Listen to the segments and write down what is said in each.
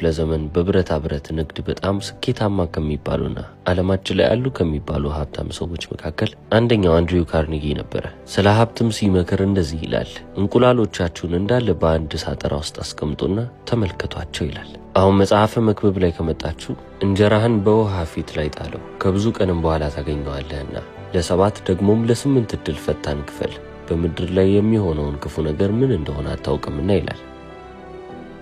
ክፍለ ዘመን በብረታ ብረት ንግድ በጣም ስኬታማ ከሚባሉና ዓለማችን ላይ ያሉ ከሚባሉ ሀብታም ሰዎች መካከል አንደኛው አንድሪው ካርኒጊ ነበር። ስለ ሀብትም ሲመክር እንደዚህ ይላል። እንቁላሎቻችሁን እንዳለ በአንድ ሳጥራ ውስጥ አስቀምጡና ተመልከቷቸው ይላል። አሁን መጽሐፈ መክብብ ላይ ከመጣችሁ እንጀራህን በውሃ ፊት ላይ ጣለው፣ ከብዙ ቀንም በኋላ ታገኘዋለህና ለ7 ደግሞም ለ8 እድል ፈታን ክፈል፣ በምድር ላይ የሚሆነውን ክፉ ነገር ምን እንደሆነ አታውቅምና ይላል።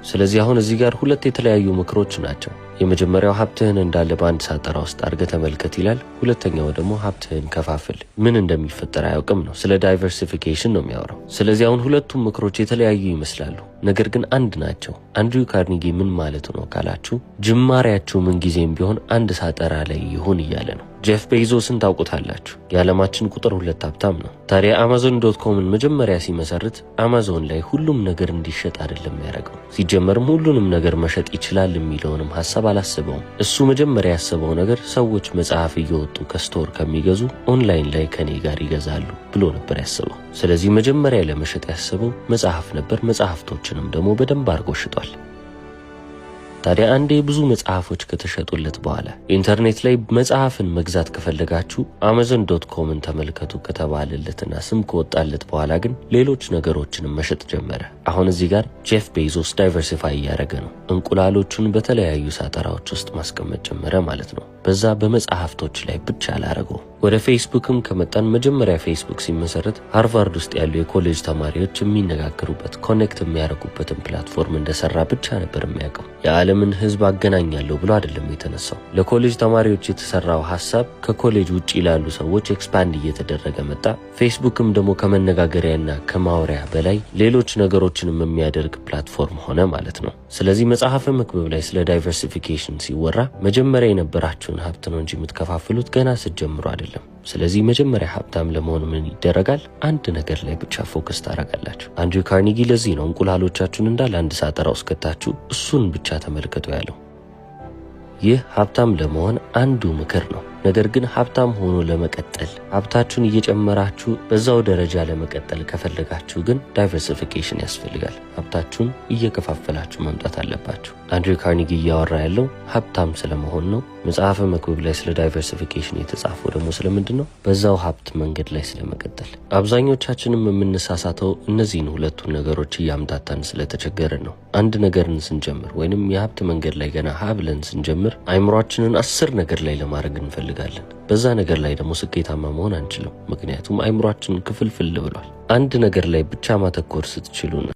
ስለዚህ አሁን እዚህ ጋር ሁለት የተለያዩ ምክሮች ናቸው። የመጀመሪያው ሀብትህን እንዳለ በአንድ ሳጥራ ውስጥ አድርገህ ተመልከት ይላል። ሁለተኛው ደግሞ ሀብትህን ከፋፍል፣ ምን እንደሚፈጠር አያውቅም ነው። ስለ ዳይቨርሲፊኬሽን ነው የሚያወራው። ስለዚህ አሁን ሁለቱም ምክሮች የተለያዩ ይመስላሉ፣ ነገር ግን አንድ ናቸው። አንድሪው ካርኒጊ ምን ማለት ነው ካላችሁ ጅማሬያችሁ ምን ጊዜም ቢሆን አንድ ሳጥራ ላይ ይሁን እያለ ነው። ጄፍ ቤዞስን ታውቁታላችሁ። የዓለማችን ቁጥር 2 ሀብታም ነው። ታዲያ Amazon.comን መጀመሪያ ሲመሰርት አማዞን ላይ ሁሉም ነገር እንዲሸጥ አይደለም ያደረገው። ሲጀመርም ሁሉንም ነገር መሸጥ ይችላል የሚለውንም ሐሳብ አላሰበውም። እሱ መጀመሪያ ያሰበው ነገር ሰዎች መጽሐፍ እየወጡ ከስቶር ከሚገዙ ኦንላይን ላይ ከኔ ጋር ይገዛሉ ብሎ ነበር ያሰበው። ስለዚህ መጀመሪያ ለመሸጥ ያሰበው መጽሐፍ ነበር። መጽሐፍቶችንም ደግሞ በደንብ አድርጎ ሽጧል። ታዲያ አንዴ ብዙ መጽሐፎች ከተሸጡለት በኋላ ኢንተርኔት ላይ መጽሐፍን መግዛት ከፈለጋችሁ Amazon.comን ተመልከቱ ከተባለለትና ስም ከወጣለት በኋላ ግን ሌሎች ነገሮችንም መሸጥ ጀመረ። አሁን እዚህ ጋር ጄፍ ቤዞስ ዳይቨርሲፋይ እያደረገ ነው። እንቁላሎቹን በተለያዩ ሳጥራዎች ውስጥ ማስቀመጥ ጀመረ ማለት ነው። በዛ በመጽሐፍቶች ላይ ብቻ አላረገው። ወደ ፌስቡክም ከመጣን መጀመሪያ ፌስቡክ ሲመሰረት ሃርቫርድ ውስጥ ያሉ የኮሌጅ ተማሪዎች የሚነጋገሩበት ኮኔክት የሚያደርጉበትን ፕላትፎርም እንደሰራ ብቻ ነበር የሚያውቀው። የዓለምን ሕዝብ አገናኛለሁ ብሎ አይደለም የተነሳው። ለኮሌጅ ተማሪዎች የተሰራው ሐሳብ ከኮሌጅ ውጪ ላሉ ሰዎች ኤክስፓንድ እየተደረገ መጣ። ፌስቡክም ደግሞ ከመነጋገሪያና ከማውሪያ በላይ ሌሎች ነገሮችንም የሚያደርግ ፕላትፎርም ሆነ ማለት ነው። ስለዚህ መጽሐፈ መክብብ ላይ ስለ ዳይቨርሲፊኬሽን ሲወራ መጀመሪያ የነበራችሁን ሀብት ነው እንጂ የምትከፋፍሉት ገና ስትጀምሩ አይደለም። ስለዚህ መጀመሪያ ሀብታም ለመሆን ምን ይደረጋል? አንድ ነገር ላይ ብቻ ፎከስ ታደርጋላችሁ። አንድሪው ካርኒጊ ለዚህ ነው እንቁላሎቻችሁን እንዳለ አንድ ሳጥራ ውስጥ ከታችሁ እሱን ብቻ ተመልከቱ ያለው። ይህ ሀብታም ለመሆን አንዱ ምክር ነው። ነገር ግን ሀብታም ሆኖ ለመቀጠል ሀብታችሁን እየጨመራችሁ በዛው ደረጃ ለመቀጠል ከፈለጋችሁ ግን ዳይቨርሲፊኬሽን ያስፈልጋል። ሀብታችሁን እየከፋፈላችሁ መምጣት አለባችሁ። አንድሪው ካርኒጊ እያወራ ያለው ሀብታም ስለመሆን ነው። መጽሐፈ መክብብ ላይ ስለ ዳይቨርሲፊኬሽን የተጻፈው ደግሞ ስለምንድን ነው? በዛው ሀብት መንገድ ላይ ስለመቀጠል። አብዛኞቻችንም የምንሳሳተው እነዚህን ሁለቱን ነገሮች እያምታታን ስለተቸገረን ነው። አንድ ነገርን ስንጀምር ወይንም የሀብት መንገድ ላይ ገና ሀብለን ስንጀምር አይምሯችንን 10 ነገር ላይ ለማድረግ እንፈልጋለን። በዛ ነገር ላይ ደግሞ ስኬታማ መሆን አንችልም። ምክንያቱም አይምሯችን ክፍልፍል ብሏል። አንድ ነገር ላይ ብቻ ማተኮር ስትችሉና